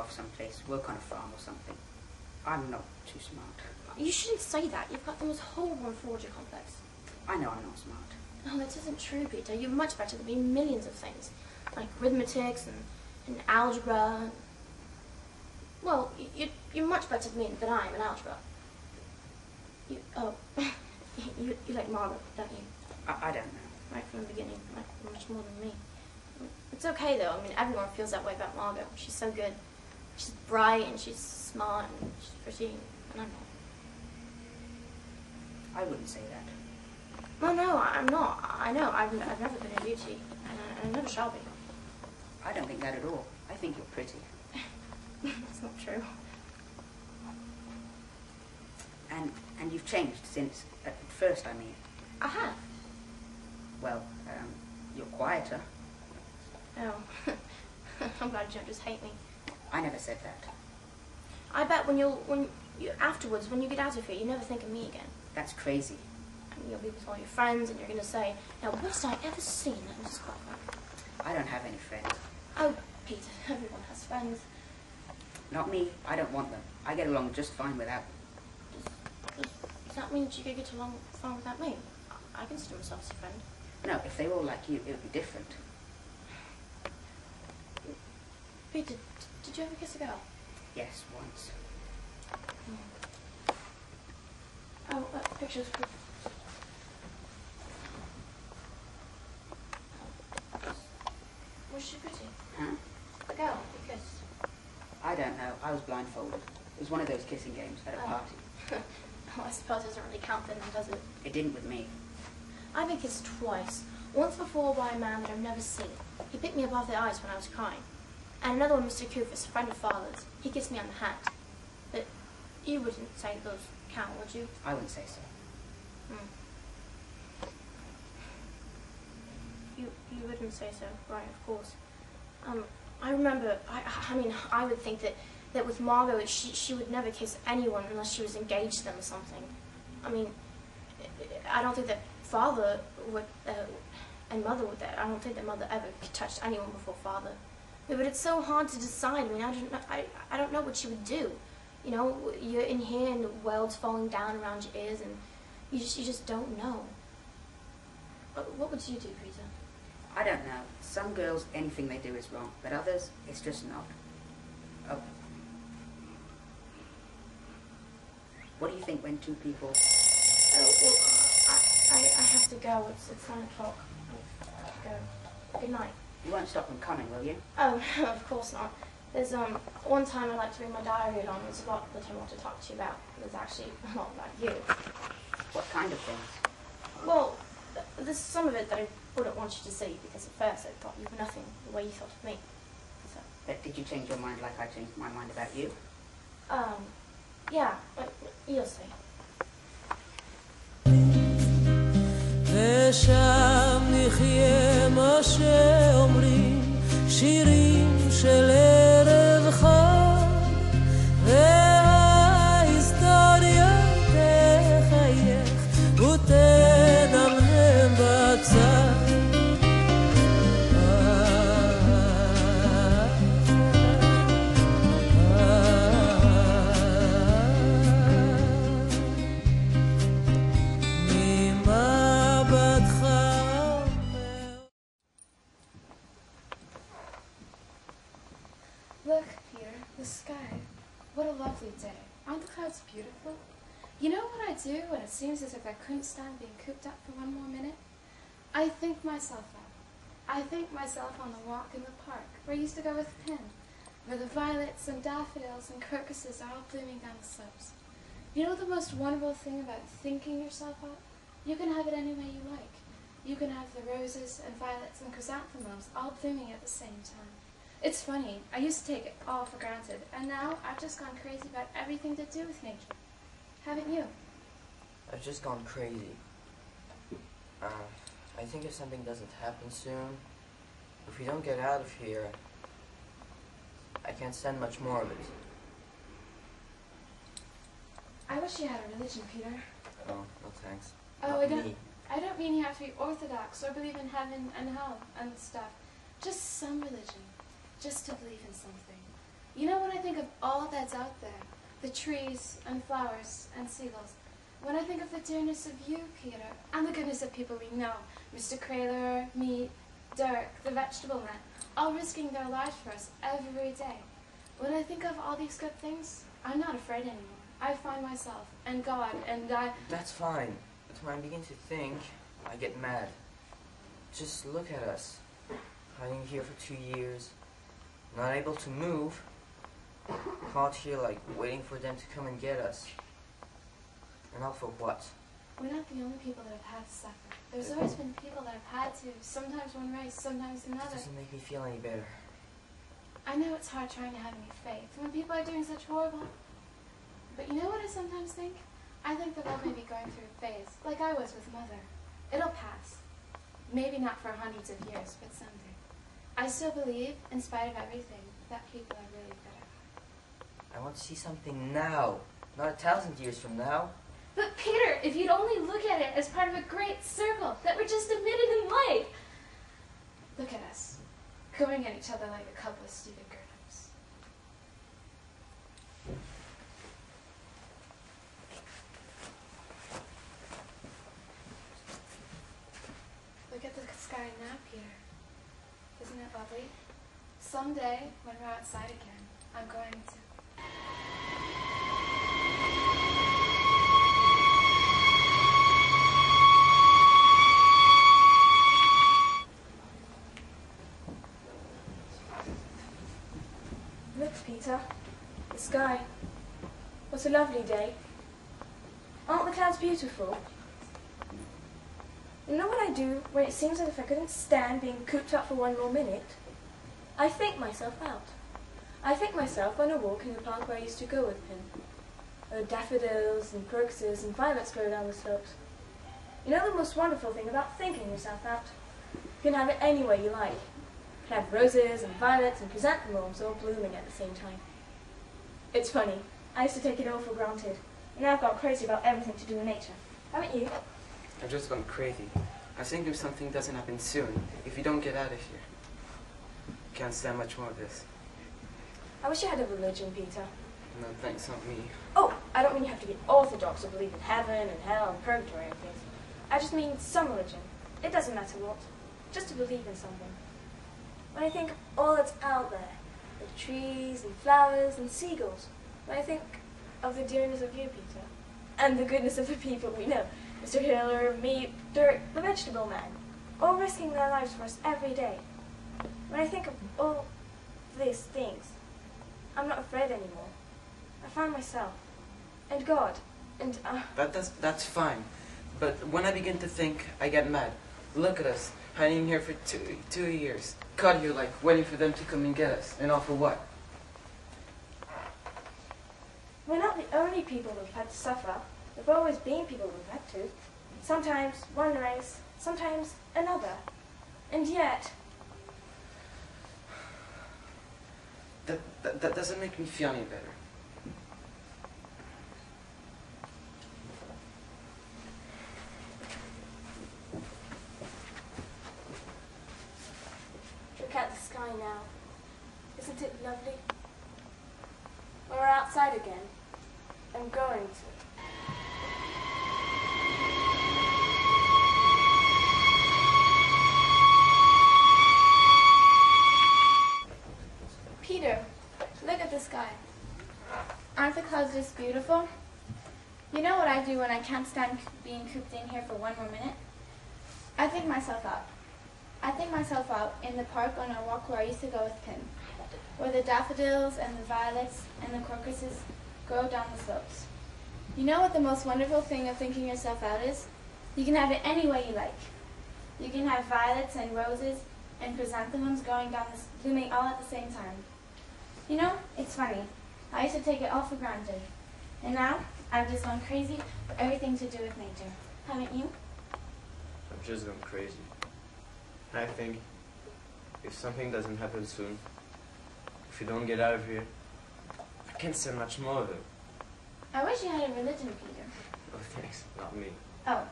off someplace, work on a farm or something. I'm not too smart. You shouldn't say that. You've got the most horrible inferiority complex. I know I'm not smart. No, that isn't true, Peter. You're much better than me in millions of things. Like arithmetics and algebra. And... Well, you're much better than I am in algebra. You like Margaret, don't you? I don't know. Right from the beginning, like much more than me. It's okay though. I mean, everyone feels that way about Margot. She's so good. She's bright and she's smart and she's pretty, and I'm not. I wouldn't say that. No, I'm not. I know. I've never been a beauty, and I never shall be. I don't think that at all. I think you're pretty. That's not true. And you've changed since, at first, I mean. I have. Well, you're quieter. Oh. I'm glad you don't just hate me. I never said that. I bet afterwards, when you get out of here, you never think of me again. That's crazy. And you'll be with all your friends, and you're going to say, now, worst I ever seen that was quite fun. I don't have any friends. Oh, Peter, everyone has friends. Not me. I don't want them. I get along just fine without them. Does that mean that you could get along fine without me? I consider myself as a friend. No, if they were all like you, it would be different. Peter, did you ever kiss a girl? Yes, once. Oh, pictures. Was she pretty? Huh? The girl you kissed? I don't know. I was blindfolded. It was one of those kissing games at a party. Oh, I suppose it doesn't really count then, does it? It didn't with me. I've been kissed twice. Once before by a man that I've never seen. He picked me above the eyes when I was crying. And another one, Mr. Kufis, a friend of Father's. He kissed me on the hat. But you wouldn't say those count, would you? I wouldn't say so. You wouldn't say so, right, of course. I remember, I mean, I would think that with Margot, she would never kiss anyone unless she was engaged to them or something. I mean, I don't think that Father would, and Mother would, I don't think that Mother ever touched anyone before Father. But it's so hard to decide. I mean, I don't know what she would do. You know, you're in here and the world's falling down around your ears and you just don't know. What would you do, Peter? I don't know. Some girls, anything they do is wrong, but others, it's just not. Oh. What do you think when two people... Oh, well, I have to go. It's 9 o'clock. I have to go. Good night. You won't stop them coming, will you? Oh, of course not. There's one time I like to bring my diary along. There's a lot that I want to talk to you about. There's actually a lot about you. What kind of things? Well, there's some of it that I wouldn't want you to see because at first I thought you were nothing the way you thought of me. So. But did you change your mind like I changed my mind about you? Yeah, but you'll see. ושם נחיה מה שאומרים שירים של ערב חג וההיסטוריה תחייך ותדמם בצד Look, Peter, the sky. What a lovely day. Aren't the clouds beautiful? You know what I do when it seems as if I couldn't stand being cooped up for one more minute? I think myself up. I think myself on the walk in the park where I used to go with Pin, where the violets and daffodils and crocuses are all blooming down the slopes. You know the most wonderful thing about thinking yourself up? You can have it any way you like. You can have the roses and violets and chrysanthemums all blooming at the same time. It's funny, I used to take it all for granted, and now I've just gone crazy about everything to do with nature. Haven't you? I've just gone crazy. I think if something doesn't happen soon, if we don't get out of here, I can't stand much more of it. I wish you had a religion, Peter. Oh, no thanks. Oh, Not me. I don't mean you have to be orthodox or believe in heaven and hell and stuff. Just some religion. Just to believe in something. You know what I all that's out there, the trees and flowers and seagulls, when I think of the dearness of you, Peter, and the goodness of people we know, Mr. Kraler, me, Dirk, the vegetable man, all risking their lives for us every day. When I think of all these good things, I'm not afraid anymore. I find myself and God and I... That's fine. But when I begin to think, I get mad. Just look at us. Hiding here for 2 years, not able to move, caught here like waiting for them to come and get us. And all for what? We're not the only people that have had to suffer. There's always been people that have had to, sometimes one race, sometimes It another. doesn't make me feel any better. I know it's hard trying to have any faith when people are doing such horrible... But you know what I sometimes think? I think the world may be going through a phase, like I was with Mother. It'll pass. Maybe not for hundreds of years, but someday. I still believe, in spite of everything, that people are really better. I want to see something now, not 1,000 years from now. But Peter, if you'd only look at it as part of a great circle, that we're just a minute in life. Look at us, going at each other like a couple of stupid grown-ups. Look at the sky now, Peter. Isn't it lovely? Someday, when we're outside again, I'm going to... Look, Peter. The sky. What a lovely day. Aren't the clouds beautiful? You know what I do when it seems as if I couldn't stand being cooped up for one more minute? I think myself out. I think myself on a walk in the park where I used to go with him. Daffodils and crocuses and violets grow down the slopes. You know the most wonderful thing about thinking yourself out? You can have it any way you like. You can have roses and violets and chrysanthemums all blooming at the same time. It's funny. I used to take it all for granted. And now I've gone crazy about everything to do with nature. Haven't you? I've just gone crazy. I think if something doesn't happen soon, if you don't get out of here, can't stand much more of this. I wish you had a religion, Peter. No, thanks, not me. Oh, I don't mean you have to be orthodox or believe in heaven and hell and purgatory and things. I just mean some religion. It doesn't matter what. Just to believe in something. When I think of all that's out there, the trees and flowers and seagulls, when I think of the dearness of you, Peter, and the goodness of the people we know, Mr. Hiller, me, Dirk, the vegetable man, all risking their lives for us every day. When I think of all these things, I'm not afraid anymore. I find myself, and God, and That's fine. But when I begin to think, I get mad. Look at us, hiding here for two years. Caught here like waiting for them to come and get us. And all for what? we're not the only people who've had to suffer. There've always been people who've had to. Sometimes one race, sometimes another. And yet... That doesn't make me feel any better. Look at the sky now. Isn't it lovely? When we're outside again, I'm going to. Peter, look at the sky. Aren't the clouds just beautiful? You know what I do when I can't stand being cooped in here for one more minute? I think myself out. I think myself out in the park on our walk where I used to go with Pim, where the daffodils and the violets and the crocuses grow down the slopes. You know what the most wonderful thing of thinking yourself out is? You can have it any way you like. You can have violets and roses and chrysanthemums going down blooming all at the same time. You know, it's funny. I used to take it all for granted. And now, I've just gone crazy for everything to do with nature. Haven't you? I've just gone crazy. I think if something doesn't happen soon, if you don't get out of here, I can't stand much more of it. I wish you had a religion, Peter. Oh, thanks. Not me. Oh,